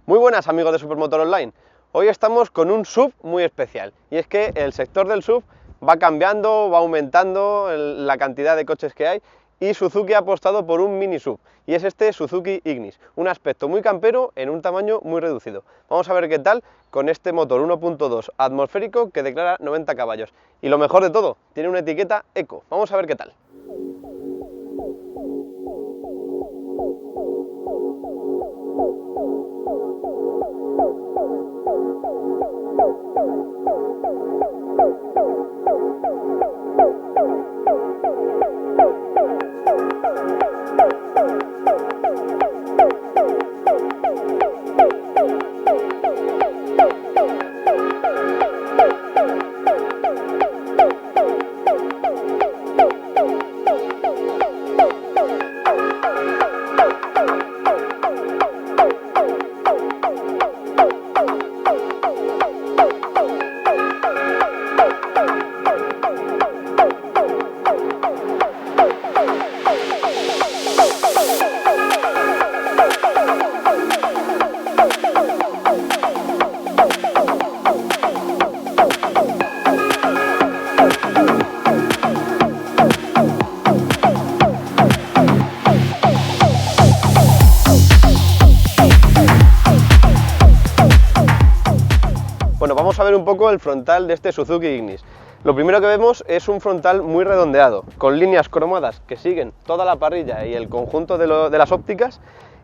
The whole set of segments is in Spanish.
Muy buenas amigos de Supermotor Online. Hoy estamos con un SUV muy especial y es que el sector del SUV va cambiando, va aumentando la cantidad de coches que hay y Suzuki ha apostado por un mini SUV y es este Suzuki Ignis, un aspecto muy campero en un tamaño muy reducido. Vamos a ver qué tal con este motor 1.2 atmosférico que declara 90 caballos y lo mejor de todo, tiene una etiqueta Eco. Vamos a ver qué tal. Bueno, vamos a ver un poco el frontal de este Suzuki Ignis. Lo primero que vemos es un frontal muy redondeado, con líneas cromadas que siguen toda la parrilla y el conjunto de las ópticas.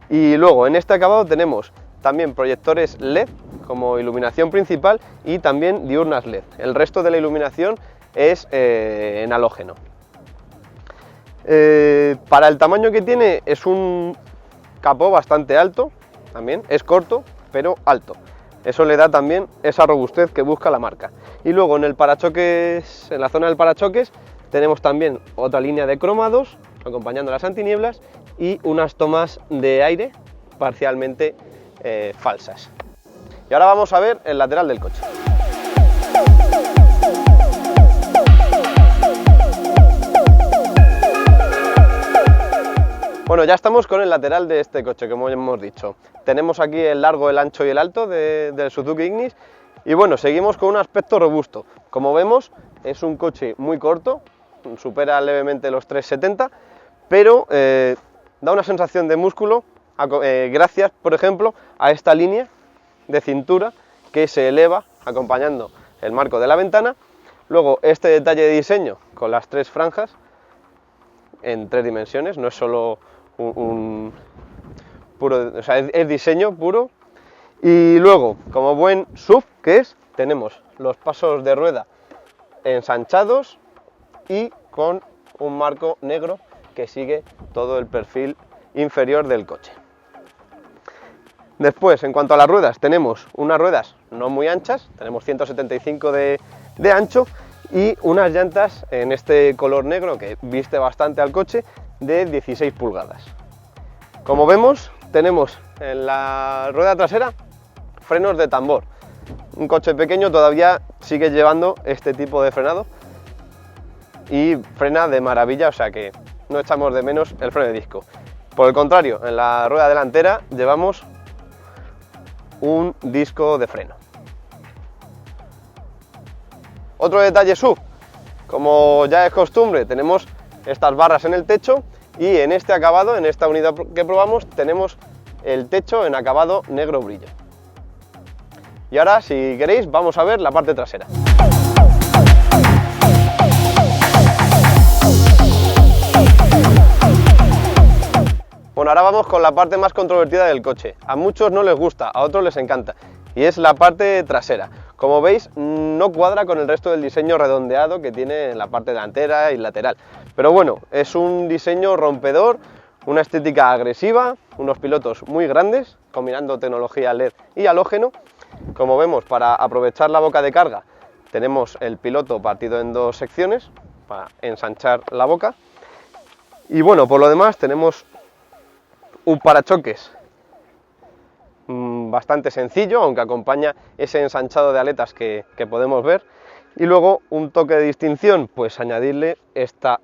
Y luego en este acabado tenemos también proyectores LED como iluminación principal y también diurnas LED. El resto de la iluminación es en halógeno. Para el tamaño que tiene es un capó bastante alto, también es corto pero alto. Eso le da también esa robustez que busca la marca. Y luego en el parachoques, en la zona del parachoques, tenemos también otra línea de cromados acompañando las antinieblas y unas tomas de aire parcialmente falsas. Y ahora vamos a ver el lateral del coche. Bueno, ya estamos con el lateral de este coche, como hemos dicho. Tenemos aquí el largo, el ancho y el alto del Suzuki Ignis. Y bueno, seguimos con un aspecto robusto. Como vemos, es un coche muy corto, supera levemente los 3,70, pero da una sensación de músculo gracias, por ejemplo, a esta línea de cintura que se eleva acompañando el marco de la ventana. Luego este detalle de diseño con las tres franjas en 3 dimensiones, no es solo puro, o sea, es diseño puro. Y luego, como buen SUV que es, tenemos los pasos de rueda ensanchados y con un marco negro que sigue todo el perfil inferior del coche. Después, en cuanto a las ruedas, tenemos unas ruedas no muy anchas, tenemos 175 de ancho y unas llantas en este color negro que viste bastante al coche de 16 pulgadas. Como vemos, tenemos en la rueda trasera frenos de tambor. Un coche pequeño todavía sigue llevando este tipo de frenado y frena de maravilla, o sea que no echamos de menos el freno de disco. Por el contrario, en la rueda delantera llevamos un disco de freno. Otro detalle SUV, como ya es costumbre, tenemos estas barras en el techo y en este acabado, en esta unidad que probamos, tenemos el techo en acabado negro brillo. Y ahora, si queréis, vamos a ver la parte trasera. Bueno, ahora vamos con la parte más controvertida del coche. A muchos no les gusta, a otros les encanta, y es la parte trasera. Como veis, no cuadra con el resto del diseño redondeado que tiene en la parte delantera y lateral. Pero bueno, es un diseño rompedor, una estética agresiva, unos pilotos muy grandes, combinando tecnología LED y halógeno. Como vemos, para aprovechar la boca de carga, tenemos el piloto partido en 2 secciones para ensanchar la boca. Y bueno, por lo demás tenemos un parachoques bastante sencillo, aunque acompaña ese ensanchado de aletas que podemos ver. Y luego un toque de distinción, pues añadirle este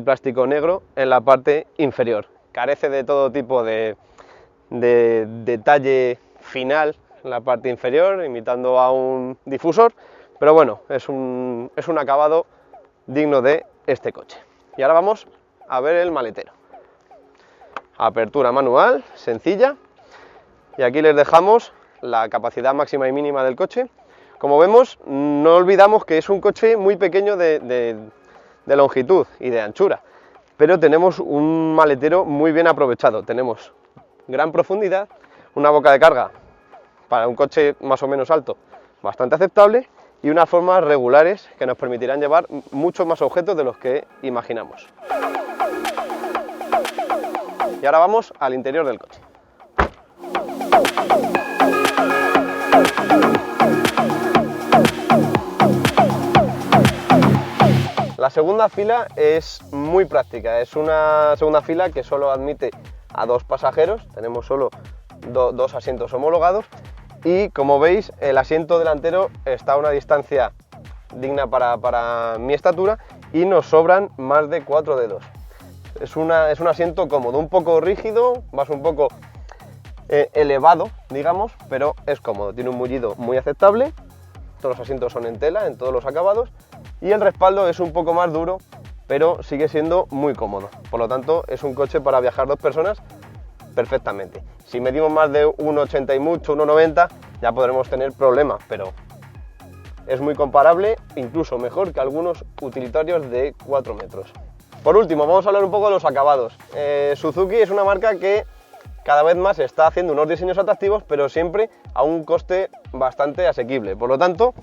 plástico negro en la parte inferior. Carece de todo tipo de de detalle final en la parte inferior, imitando a un difusor, pero bueno, es un acabado digno de este coche. Y ahora vamos a ver el maletero. Apertura manual, sencilla, y aquí les dejamos la capacidad máxima y mínima del coche. Como vemos, no olvidamos que es un coche muy pequeño de longitud y de anchura, pero tenemos un maletero muy bien aprovechado. Tenemos gran profundidad, una boca de carga para un coche más o menos alto bastante aceptable y unas formas regulares que nos permitirán llevar muchos más objetos de los que imaginamos. Y ahora vamos al interior del coche. La segunda fila es muy práctica, es una segunda fila que solo admite a 2 pasajeros, tenemos solo dos asientos homologados y como veis el asiento delantero está a una distancia digna para mi estatura y nos sobran más de 4 dedos. Es un asiento cómodo, un poco rígido, vas un poco elevado, digamos, pero es cómodo, tiene un mullido muy aceptable, todos los asientos son en tela, en todos los acabados, y el respaldo es un poco más duro, pero sigue siendo muy cómodo. Por lo tanto, es un coche para viajar 2 personas perfectamente. Si medimos más de 1,80 y mucho, 1,90, ya podremos tener problemas, pero es muy comparable, incluso mejor que algunos utilitarios de 4 metros. Por último, vamos a hablar un poco de los acabados. Suzuki es una marca que cada vez más está haciendo unos diseños atractivos, pero siempre a un coste bastante asequible. Por lo tanto,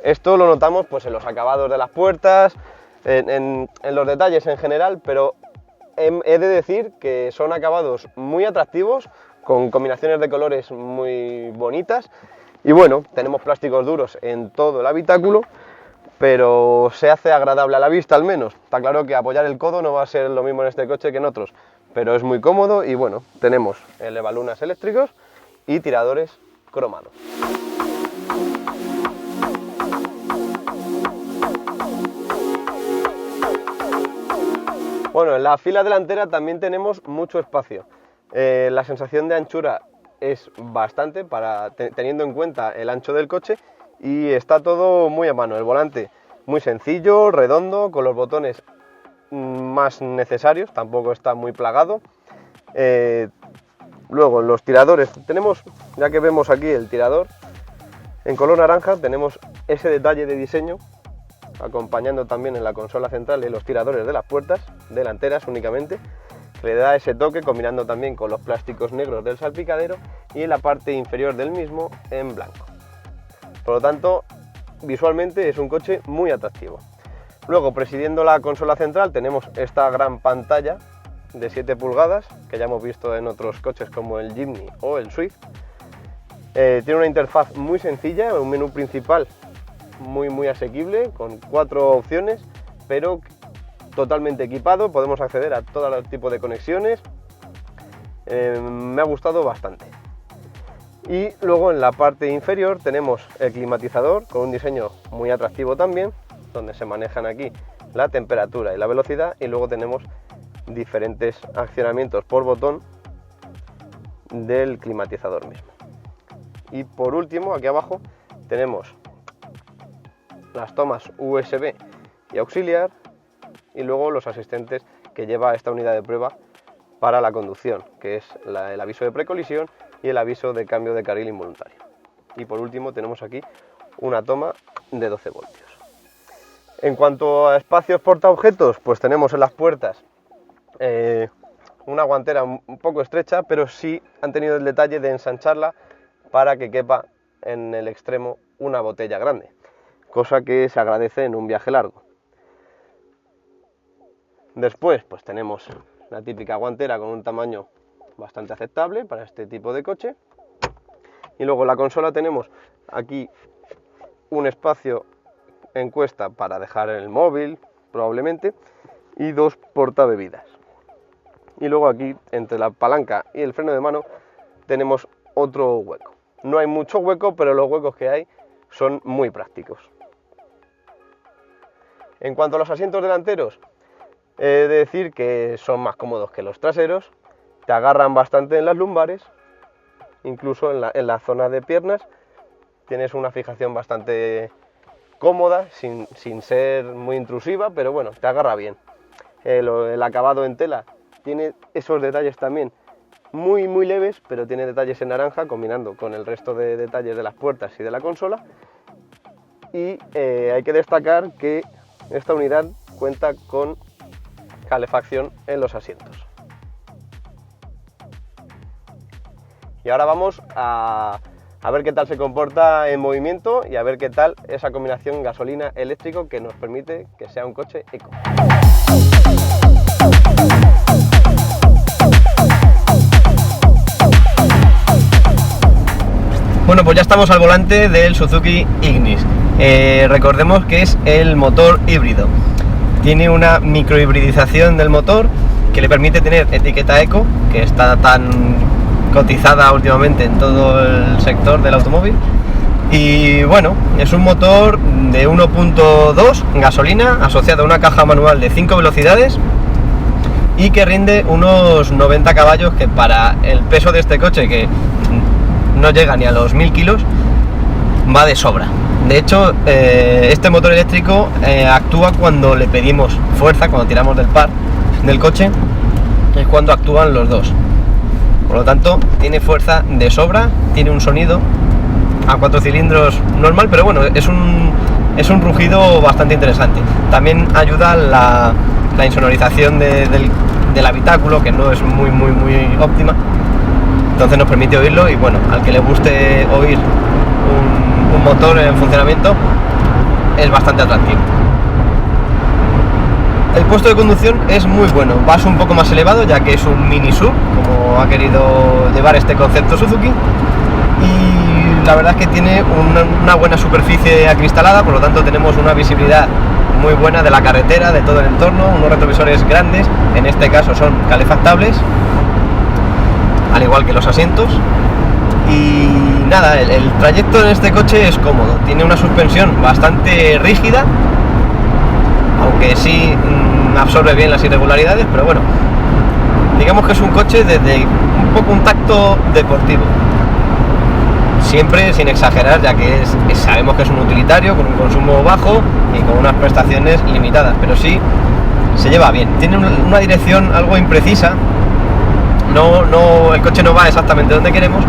esto lo notamos pues, en los acabados de las puertas, en los detalles en general, pero he de decir que son acabados muy atractivos, con combinaciones de colores muy bonitas. Y bueno, tenemos plásticos duros en todo el habitáculo, pero se hace agradable a la vista al menos. Está claro que apoyar el codo no va a ser lo mismo en este coche que en otros, pero es muy cómodo y bueno, tenemos elevalunas eléctricos y tiradores cromados. Bueno, en la fila delantera también tenemos mucho espacio. La sensación de anchura es bastante teniendo en cuenta el ancho del coche y está todo muy a mano. El volante muy sencillo, redondo, con los botones más necesarios, tampoco está muy plagado. Luego los tiradores, tenemos, ya que vemos aquí el tirador en color naranja, tenemos ese detalle de diseño acompañando también en la consola central y los tiradores de las puertas delanteras únicamente, que le da ese toque combinando también con los plásticos negros del salpicadero y en la parte inferior del mismo en blanco. Por lo tanto, visualmente es un coche muy atractivo. Luego, presidiendo la consola central, tenemos esta gran pantalla de 7 pulgadas que ya hemos visto en otros coches como el Jimny o el Swift. Tiene una interfaz muy sencilla, un menú principal muy asequible, con 4 opciones, pero totalmente equipado, podemos acceder a todo tipo de conexiones. Me ha gustado bastante. Y luego en la parte inferior tenemos el climatizador con un diseño muy atractivo también, donde se manejan aquí la temperatura y la velocidad, y luego tenemos diferentes accionamientos por botón del climatizador mismo. Y por último, aquí abajo tenemos las tomas USB y auxiliar y luego los asistentes que lleva esta unidad de prueba para la conducción, que es el aviso de precolisión y el aviso de cambio de carril involuntario. Y por último tenemos aquí una toma de 12 voltios. En cuanto a espacios portaobjetos, pues tenemos en las puertas una guantera un poco estrecha, pero sí han tenido el detalle de ensancharla para que quepa en el extremo una botella grande, cosa que se agradece en un viaje largo. Después pues tenemos la típica guantera con un tamaño bastante aceptable para este tipo de coche. Y luego en la consola tenemos aquí un espacio encuesta para dejar el móvil probablemente y 2 portabebidas. Y luego aquí entre la palanca y el freno de mano tenemos otro hueco. No hay mucho hueco, pero los huecos que hay son muy prácticos. En cuanto a los asientos delanteros, he de decir que son más cómodos que los traseros, te agarran bastante en las lumbares, incluso en la zona de piernas. Tienes una fijación bastante cómoda, sin ser muy intrusiva, pero bueno, te agarra bien. El acabado en tela tiene esos detalles también muy leves, pero tiene detalles en naranja combinando con el resto de detalles de las puertas y de la consola. Y hay que destacar que esta unidad cuenta con calefacción en los asientos. Y ahora vamos a ver qué tal se comporta en movimiento y a ver qué tal esa combinación gasolina-eléctrico que nos permite que sea un coche eco. Bueno, pues ya estamos al volante del Suzuki Ignis. Recordemos que es el motor híbrido. Tiene una microhibridización del motor que le permite tener etiqueta eco, que está tan cotizada últimamente en todo el sector del automóvil. Y bueno, es un motor de 1.2 gasolina asociado a una caja manual de 5 velocidades y que rinde unos 90 caballos, que para el peso de este coche, que no llega ni a los 1000 kilos, va de sobra. De hecho, este motor eléctrico actúa cuando le pedimos fuerza, cuando tiramos del par del coche, es cuando actúan los dos. Por lo tanto, tiene fuerza de sobra, tiene un sonido a 4 cilindros normal, pero bueno, es un rugido bastante interesante. También ayuda la insonorización del habitáculo, que no es muy óptima, entonces nos permite oírlo. Y bueno, al que le guste oír un motor en funcionamiento, es bastante atractivo. El puesto de conducción es muy bueno, vas un poco más elevado ya que es un mini sub, como ha querido llevar este concepto Suzuki, y la verdad es que tiene una buena superficie acristalada, por lo tanto tenemos una visibilidad muy buena de la carretera, de todo el entorno, unos retrovisores grandes, en este caso son calefactables, al igual que los asientos. Y nada, el trayecto en este coche es cómodo, tiene una suspensión bastante rígida, aunque sí absorbe bien las irregularidades, pero bueno, digamos que es un coche desde un poco un tacto deportivo, siempre sin exagerar, ya que sabemos que es un utilitario con un consumo bajo y con unas prestaciones limitadas, pero sí se lleva bien. Tiene una dirección algo imprecisa, el coche no va exactamente donde queremos,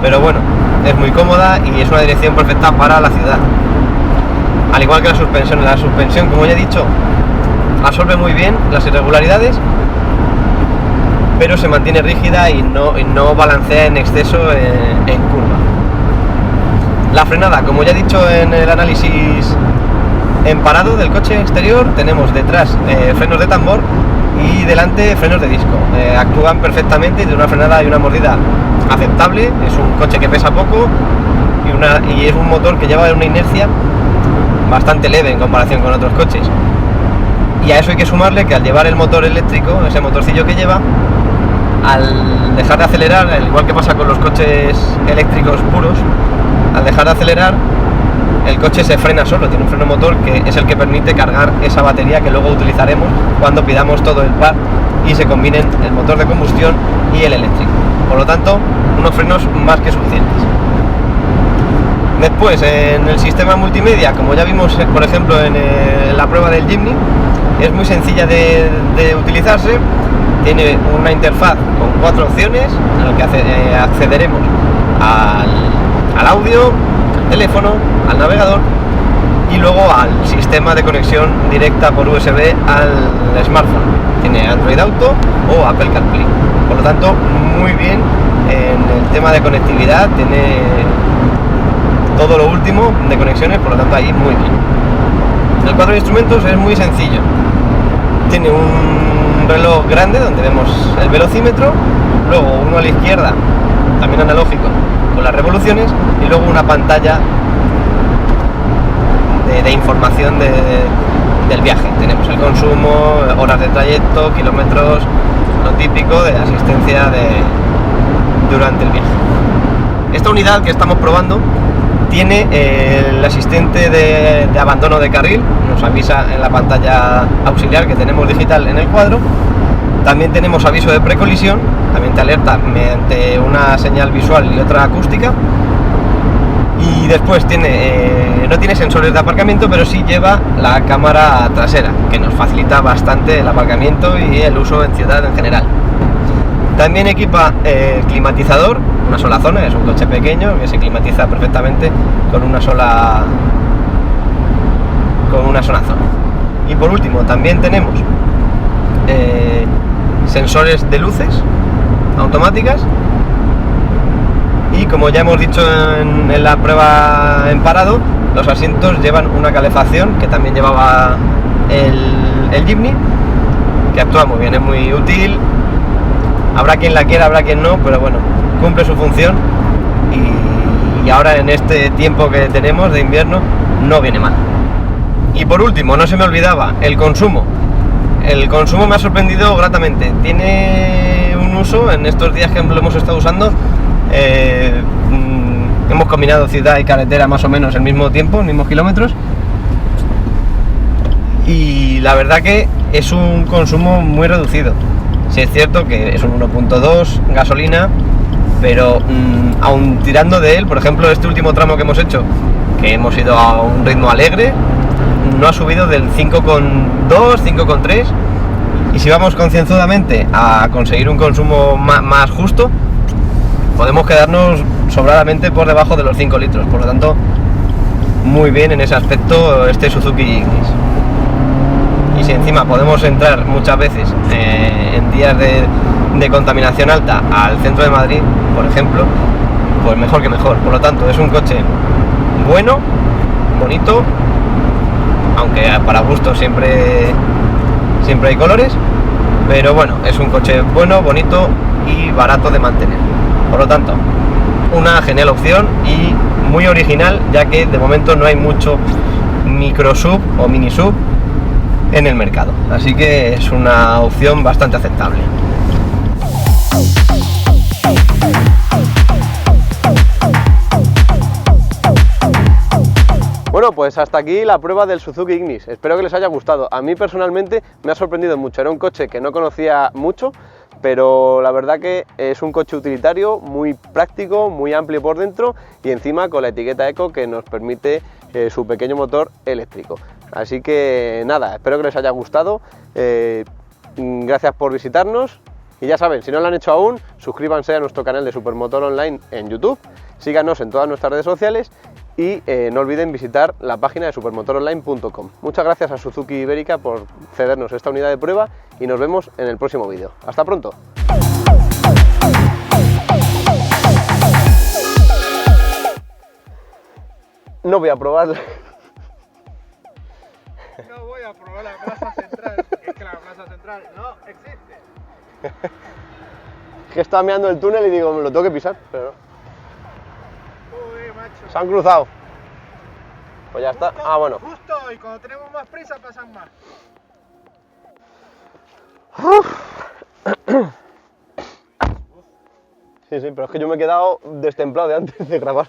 pero bueno, es muy cómoda y es una dirección perfecta para la ciudad. Al igual que la suspensión, como ya he dicho, absorbe muy bien las irregularidades, pero se mantiene rígida y no balancea en exceso en curva. La frenada, como ya he dicho en el análisis en parado del coche exterior, tenemos detrás frenos de tambor y delante frenos de disco. Actúan perfectamente, de una frenada y una mordida aceptable. Es un coche que pesa poco y es un motor que lleva una inercia bastante leve en comparación con otros coches. Y a eso hay que sumarle que al llevar el motor eléctrico, ese motorcillo que lleva, al dejar de acelerar, al igual que pasa con los coches eléctricos puros, al dejar de acelerar el coche se frena solo, tiene un freno motor que es el que permite cargar esa batería que luego utilizaremos cuando pidamos todo el par y se combinen el motor de combustión y el eléctrico. Por lo tanto, unos frenos más que suficientes. Después, en el sistema multimedia, como ya vimos por ejemplo en la prueba del Jimny, es muy sencilla de utilizarse. Tiene una interfaz con 4 opciones en la que accederemos al audio, al teléfono, al navegador y luego al sistema de conexión directa por USB al smartphone. Tiene Android Auto o Apple CarPlay. Por lo tanto, muy bien en el tema de conectividad, tiene todo lo último de conexiones, por lo tanto ahí muy bien. El cuadro de instrumentos es muy sencillo. Tiene un reloj grande donde vemos el velocímetro, luego uno a la izquierda, también analógico, con las revoluciones, y luego una pantalla de información del viaje. Tenemos el consumo, horas de trayecto, kilómetros, lo típico de asistencia durante el viaje. Esta unidad que estamos probando tiene el asistente de abandono de carril, nos avisa en la pantalla auxiliar que tenemos digital en el cuadro. También tenemos aviso de precolisión también te alerta mediante una señal visual y otra acústica. Y después no tiene sensores de aparcamiento, pero sí lleva la cámara trasera, que nos facilita bastante el aparcamiento y el uso en ciudad en general. También equipa climatizador, una sola zona, es un coche pequeño que se climatiza perfectamente con una sola zona. Y por último también tenemos sensores de luces automáticas. Y como ya hemos dicho en la prueba en parado, los asientos llevan una calefacción que también llevaba el Jimny, que actúa muy bien, es muy útil. Habrá quien la quiera, habrá quien no, pero bueno, cumple su función y ahora en este tiempo que tenemos de invierno no viene mal. Y por último, no se me olvidaba, el consumo. El consumo me ha sorprendido gratamente. Tiene un uso, en estos días que lo hemos estado usando, hemos combinado ciudad y carretera más o menos el mismo tiempo, mismos kilómetros, y la verdad que es un consumo muy reducido. Sí es cierto que es un 1.2 gasolina, pero aun tirando de él, por ejemplo este último tramo que hemos hecho, que hemos ido a un ritmo alegre, no ha subido del 5.2, 5.3, y si vamos concienzudamente a conseguir un consumo más justo, podemos quedarnos sobradamente por debajo de los 5 litros, por lo tanto muy bien en ese aspecto este Suzuki Ignis. Y si encima podemos entrar muchas veces en días de contaminación alta al centro de Madrid, por ejemplo, pues mejor que mejor. Por lo tanto es un coche bueno, bonito, aunque para gusto siempre hay colores, pero bueno, es un coche bueno, bonito y barato de mantener. Por lo tanto, una genial opción y muy original, ya que de momento no hay mucho micro sub o mini sub en el mercado, así que es una opción bastante aceptable. Bueno, pues hasta aquí la prueba del Suzuki Ignis. Espero que les haya gustado. A mí personalmente me ha sorprendido mucho. Era un coche que no conocía mucho, pero la verdad que es un coche utilitario muy práctico, muy amplio por dentro y encima con la etiqueta Eco que nos permite su pequeño motor eléctrico. Así que nada, espero que les haya gustado. Gracias por visitarnos. Y ya saben, si no lo han hecho aún, suscríbanse a nuestro canal de Supermotor Online en YouTube, síganos en todas nuestras redes sociales y no olviden visitar la página de supermotoronline.com. Muchas gracias a Suzuki Ibérica por cedernos esta unidad de prueba y nos vemos en el próximo vídeo. ¡Hasta pronto! No voy a probarla. No voy a probar la plaza central, porque es que la plaza central no existe. Que estaba mirando el túnel y digo, me lo tengo que pisar, pero no. Uy, macho. Se han cruzado. Pues ya está. Justo, Bueno. Justo, y cuando tenemos más prisa pasan más. Sí, pero es que yo me he quedado destemplado de antes de grabar.